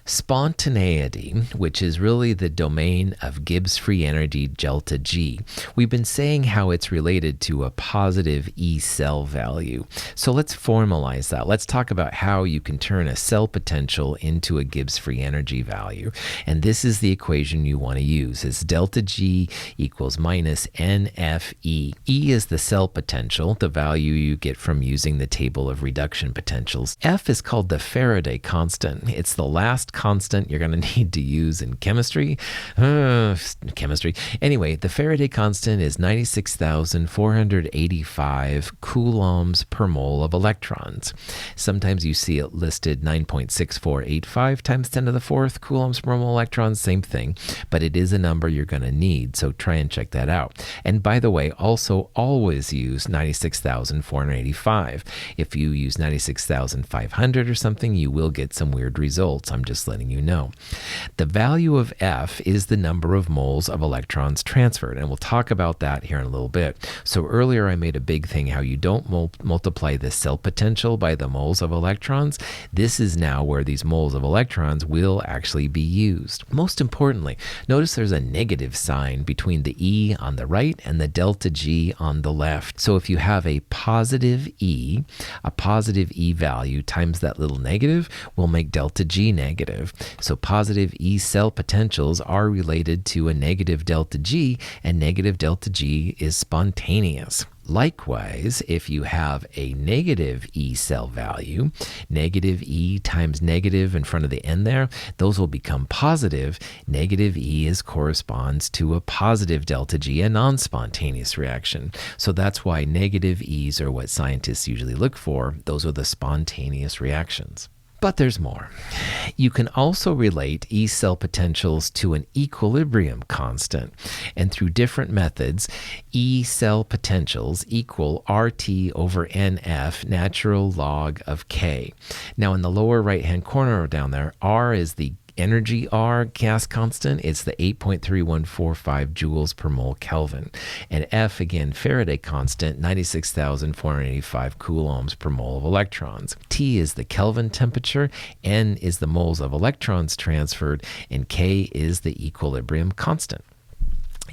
Spontaneity, which is really the domain of Gibbs free energy delta G. We've been saying how it's related to a positive E cell value. So let's formalize that. Let's talk about how you can turn a cell potential into a Gibbs free energy value. And this is the equation you want to use. It's delta G equals minus NFE. E is the cell potential, the value you get from using the table of reduction potentials. F is called the Faraday constant. It's the last constant you're going to need to use in chemistry. Anyway, the Faraday constant is 96,485 coulombs per mole of electrons. Sometimes you see it listed 9.6485 times 10 to the fourth coulombs per mole electrons, same thing, but it is a number you're going to need, so try and check that out. And by the way, also always use 96,485. If you use 96,500 or something, you will get some weird results. I'm just letting you know. The value of F is the number of moles of electrons transferred, and we'll talk about that here in a little bit. So earlier I made a big thing how you don't multiply the cell potential by the moles of electrons. This is now where these moles of electrons will actually be used. Most importantly, notice there's a negative sign between the E on the right and the delta G on the left. So if you have a positive E value times that little negative will make delta G negative. So positive E cell potentials are related to a negative delta G, and negative delta G is spontaneous. Likewise, if you have a negative E cell value, negative E times negative in front of the N there, those will become positive. Negative E corresponds to a positive delta G, a non-spontaneous reaction. So that's why negative E's are what scientists usually look for. Those are the spontaneous reactions. But there's more. You can also relate E cell potentials to an equilibrium constant. And through different methods, E cell potentials equal RT over NF natural log of K. Now in the lower right-hand corner down there, R is the energy R gas constant. It's the 8.3145 joules per mole Kelvin. And F, again, Faraday constant, 96,485 coulombs per mole of electrons. T is the Kelvin temperature, N is the moles of electrons transferred, and K is the equilibrium constant.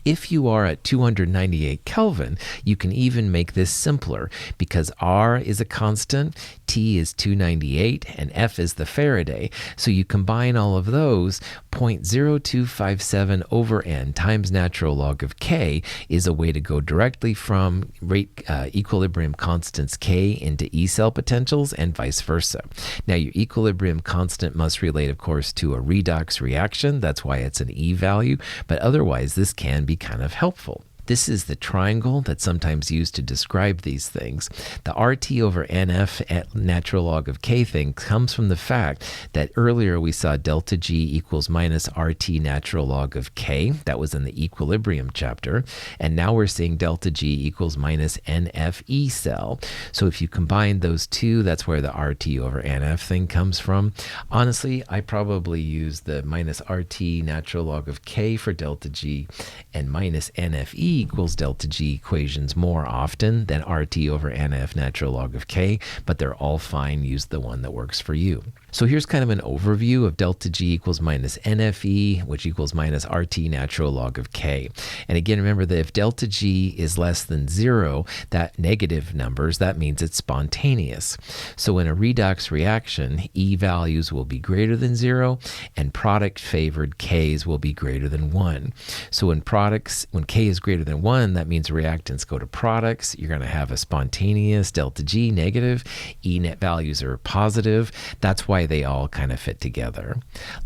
If you are at 298 Kelvin, you can even make this simpler because R is a constant, T is 298, and F is the Faraday. So you combine all of those, 0.0257 over N times natural log of K is a way to go directly from equilibrium constants K into E cell potentials and vice versa. Now your equilibrium constant must relate, of course, to a redox reaction. That's why it's an E value, but otherwise this can be kind of helpful. This is the triangle that's sometimes used to describe these things. The RT over NF at natural log of K thing comes from the fact that earlier we saw delta G equals minus RT natural log of K. That was in the equilibrium chapter. And now we're seeing delta G equals minus NFE cell. So if you combine those two, that's where the RT over NF thing comes from. Honestly, I probably use the minus RT natural log of K for delta G and minus NFE equals delta G equations more often than RT over NF natural log of K, but they're all fine. Use the one that works for you. So here's kind of an overview of delta G equals minus NFE, which equals minus RT natural log of K. And again, remember that if delta G is less than 0, that negative numbers, that means it's spontaneous. So in a redox reaction, E values will be greater than 0, and product-favored Ks will be greater than 1. So in products, when K is greater than 1, that means reactants go to products. You're going to have a spontaneous delta G negative. E net values are positive. That's why they all kind of fit together.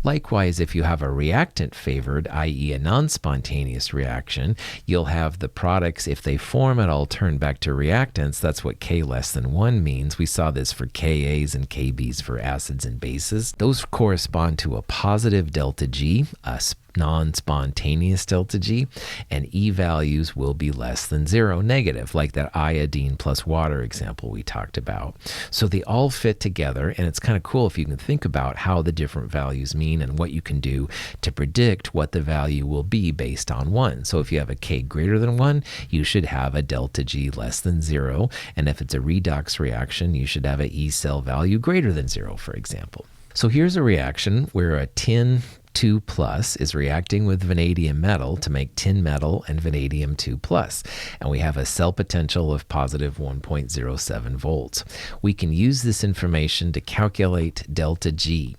Likewise, if you have a reactant favored, i.e. a non-spontaneous reaction, you'll have the products, if they form at all, turn back to reactants. That's what K less than 1 means. We saw this for Kas and Kbs for acids and bases. Those correspond to a positive delta G, a non-spontaneous delta G, and E values will be less than 0, negative, like that iodine plus water example we talked about. So they all fit together, and it's kind of cool if you can think about how the different values mean and what you can do to predict what the value will be based on 1. So if you have a K greater than 1, you should have a delta G less than 0, and if it's a redox reaction, you should have an E cell value greater than 0, for example. So here's a reaction where a tin 2 plus is reacting with vanadium metal to make tin metal and vanadium 2 plus, and we have a cell potential of positive 1.07 volts. We can use this information to calculate delta G.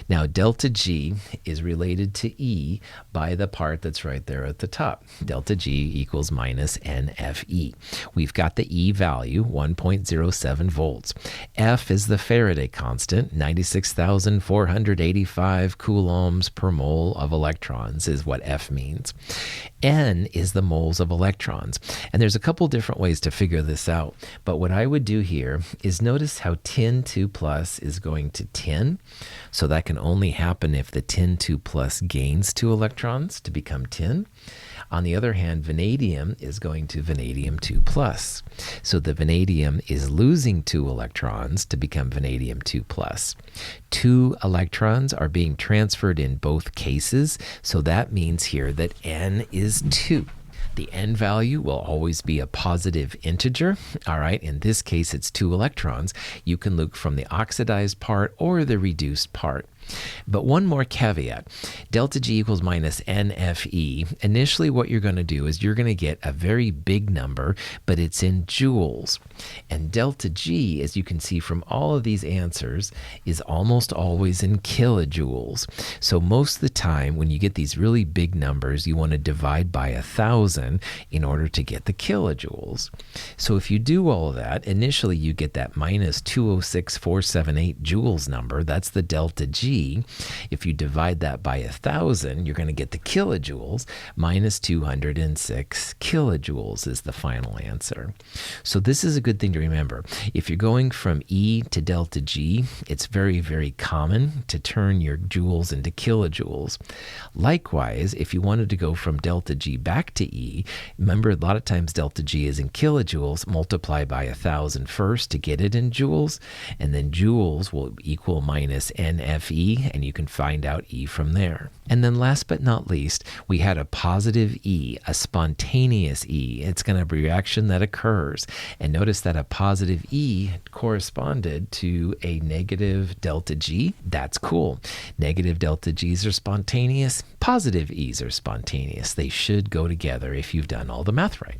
Now, delta G is related to E by the part that's right there at the top. Delta G equals minus NFE. We've got the E value, 1.07 volts. F is the Faraday constant, 96,485 coulombs per mole of electrons is what F means. N is the moles of electrons. And there's a couple different ways to figure this out. But what I would do here is notice how tin 2 plus is going to tin. So that can only happen if the tin 2 plus gains 2 electrons to become tin. On the other hand, vanadium is going to vanadium 2 plus. So the vanadium is losing 2 electrons to become vanadium 2 plus. 2 electrons are being transferred in both cases, so that means here that N is 2. The N value will always be a positive integer. All right, in this case, it's 2 electrons. You can look from the oxidized part or the reduced part. But one more caveat, delta G equals minus NFE. Initially, what you're going to do is you're going to get a very big number, but it's in joules. And delta G, as you can see from all of these answers, is almost always in kilojoules. So most of the time, when you get these really big numbers, you want to divide by 1,000 in order to get the kilojoules. So if you do all of that, initially you get that minus 206,478 joules number. That's the delta G. If you divide that by 1,000, you're going to get the kilojoules. Minus 206 kilojoules is the final answer. So this is a good thing to remember. If you're going from E to delta G, it's very, very common to turn your joules into kilojoules. Likewise, if you wanted to go from delta G back to E, remember a lot of times delta G is in kilojoules. Multiply by 1,000 first to get it in joules, and then joules will equal minus NFE, and you can find out E from there. And then last but not least, we had a positive E, a spontaneous E. It's going to be a reaction that occurs. And notice that a positive E corresponded to a negative delta G. That's cool. Negative delta Gs are spontaneous. Positive E's are spontaneous. They should go together if you've done all the math right.